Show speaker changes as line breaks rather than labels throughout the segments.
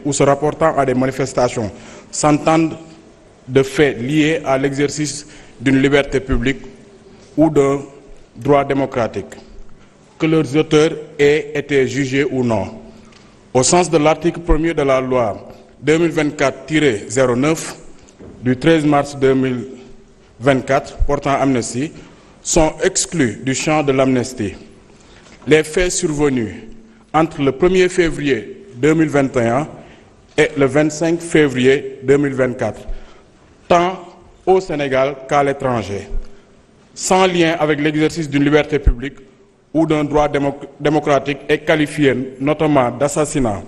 ou se rapportant à des manifestations s'entendent de faits liés à l'exercice d'une liberté publique ou d'un droit démocratique, que leurs auteurs aient été jugés ou non. Au sens de l'article 1er de la loi 2024-09 du 13 mars 2024 portant amnistie, sont exclus du champ de l'amnistie les faits survenus entre le 1er février 2021 et le 25 février 2024, tant au Sénégal qu'à l'étranger, sans lien avec l'exercice d'une liberté publique ou d'un droit démocratique et qualifiés notamment d'assassinat,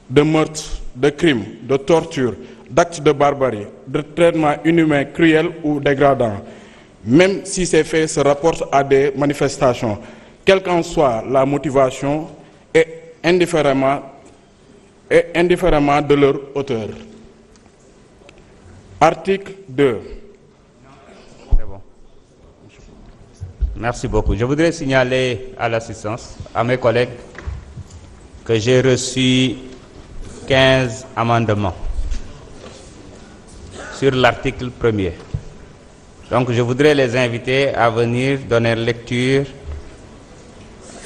de meurtre, de crime, de torture, d'actes de barbarie, de traitements inhumains, cruels ou dégradants, même si ces faits se rapportent à des manifestations, quelle qu'en soit la motivation et indifféremment de leur auteur. Article 2.
C'est bon. Merci beaucoup. Je voudrais signaler à l'assistance, à mes collègues, que j'ai reçu 15 amendements sur l'article 1er. Donc je voudrais les inviter à venir donner lecture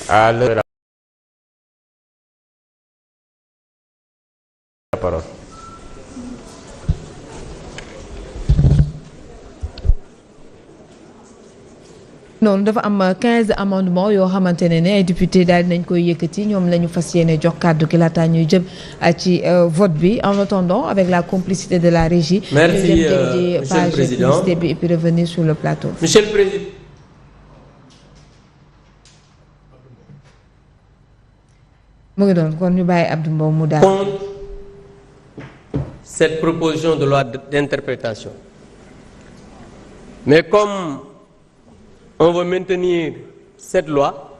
à leur parole.
Non, dafa am 15 amendements yoo xamante ne ay député daal nañ koy yëkkati ñoom la ñu fas yéene jox kàddu gi laata ñuy jëm ci vote bi en attendant avec la complicité de la régie.
Merci Monsieur le Président.
Et puis revenir sur le plateau.
Monsieur le Président.
mu ngi doon kon ñu bàyyi Abdou Mbow mu daal.
Contre cette proposition de loi d'interprétation. Mais comme on veut maintenir cette loi,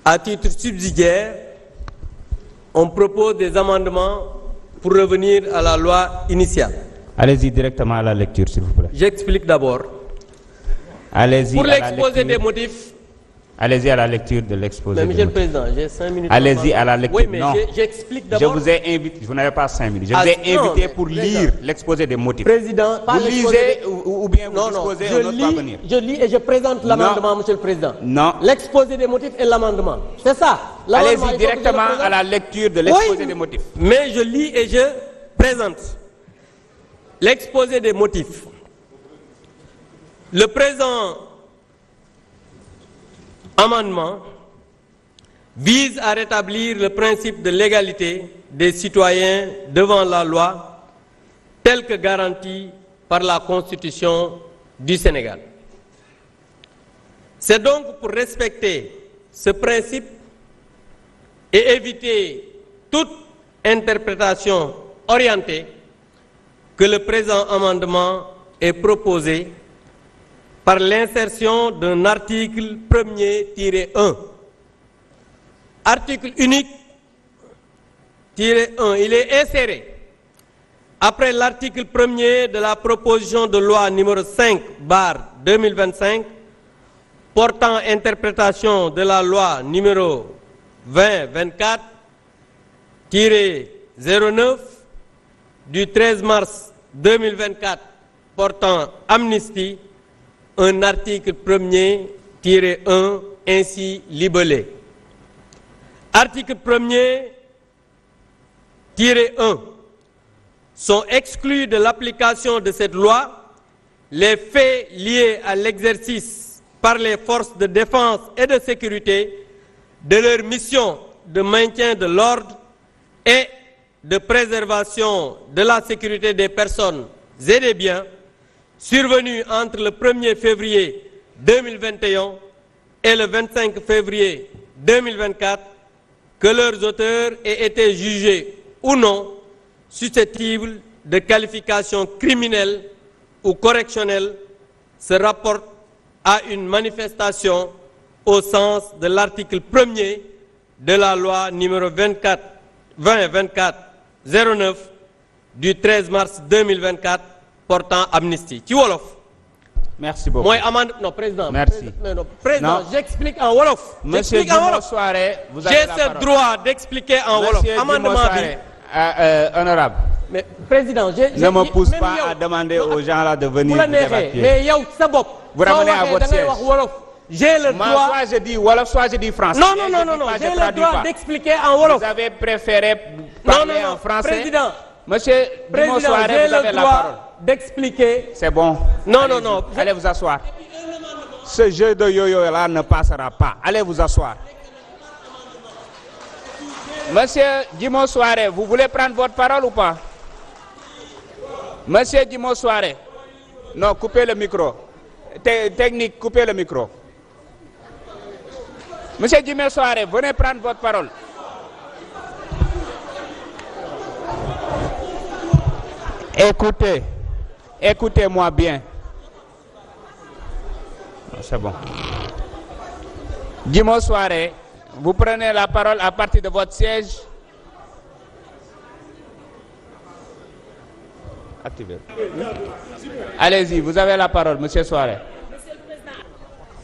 à titre subsidiaire, on propose des amendements pour revenir à la loi initiale.
Allez-y directement à la lecture, s'il vous plaît.
J'explique d'abord.
Allez-y.
Pour l'exposé des motifs.
Allez-y à la lecture de l'exposé.
Mais Monsieur le Président, j'ai 5 minutes.
Allez-y à la lecture.
Oui, mais j'explique d'abord.
Je vous ai invité, vous n'avez pas 5 minutes. Je vous ai invité pour lire l'exposé des motifs.
Président,
vous lisez ou bien vous exposez, on ne pas venir.
Je lis et je présente l'amendement, Monsieur le Président.
Non.
L'exposé des motifs et l'amendement. C'est ça.
Allez-y directement à la lecture de l'exposé des motifs.
Mais je lis et je présente l'exposé des motifs. Le présent amendement vise à rétablir le principe de l'égalité des citoyens devant la loi tel que garanti par la Constitution du Sénégal. C'est donc pour respecter ce principe et éviter toute interprétation orientée que le présent amendement est proposé par l'insertion d'un article 1er-1. Article unique -1. Il est inséré après l'article 1er de la proposition de loi numéro 5/2025 portant interprétation de la loi numéro 2024-09 du 13 mars 2024 portant amnistie, un article 1er-1 ainsi libellé. Article 1er-1. Sont exclus de l'application de cette loi les faits liés à l'exercice par les forces de défense et de sécurité de leur mission de maintien de l'ordre et de préservation de la sécurité des personnes et des biens survenu entre le 1er février 2021 et le 25 février 2024, que leurs auteurs aient été jugés ou non susceptibles de qualification criminelle ou correctionnelle, se rapportent à une manifestation au sens de l'article 1er de la loi numéro 2024-09 du 13 mars 2024 portant amnistie. Ci wolof.
Merci beaucoup.
Mooy amende non président.
Merci.
Président, j'explique en wolof.
Monsieur Dimo Soare, vous avez la parole.
J'ai ce droit d'expliquer en wolof. Amendement bi
Honorable.
Mais président,
ne me pousse pas à demander aux gens là de venir débattre.
Mais yow sa bopp.
Vous ramenez à votre siège.
J'ai le droit.
Soit je dis wolof, soit je dis français.
Non. J'ai le droit d'expliquer en wolof.
Vous avez préféré parler en français.
Président.
Monsieur Dimo Souare, vous avez la parole.
D'expliquer.
C'est bon.
Non.
Allez vous asseoir. Ce jeu de yo-yo là ne passera pas. Allez vous asseoir. Monsieur Dimo Souare, vous voulez prendre votre parole ou pas? Monsieur Dimo Souare. Non, coupez le micro. Technique, coupez le micro. Monsieur Dimo Souare, venez prendre votre parole. Écoutez-moi bien. C'est bon. Dimo Souare, vous prenez la parole à partir de votre siège. Activez. Allez-y, vous avez la parole, monsieur Souare.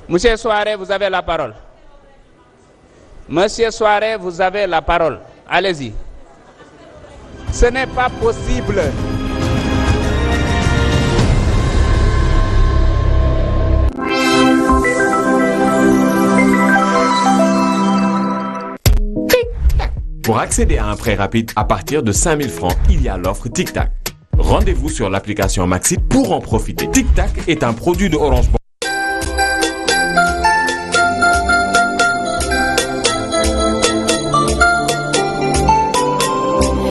Monsieur Souare, vous avez la parole. Monsieur Souare, vous avez la parole. Allez-y. Ce n'est pas possible.
Pour accéder à un prêt rapide à partir de 5 000 francs, il y a l'offre Tic Tac. Rendez-vous sur l'application Maxit pour en profiter. Tic Tac est un produit de Orange Bank.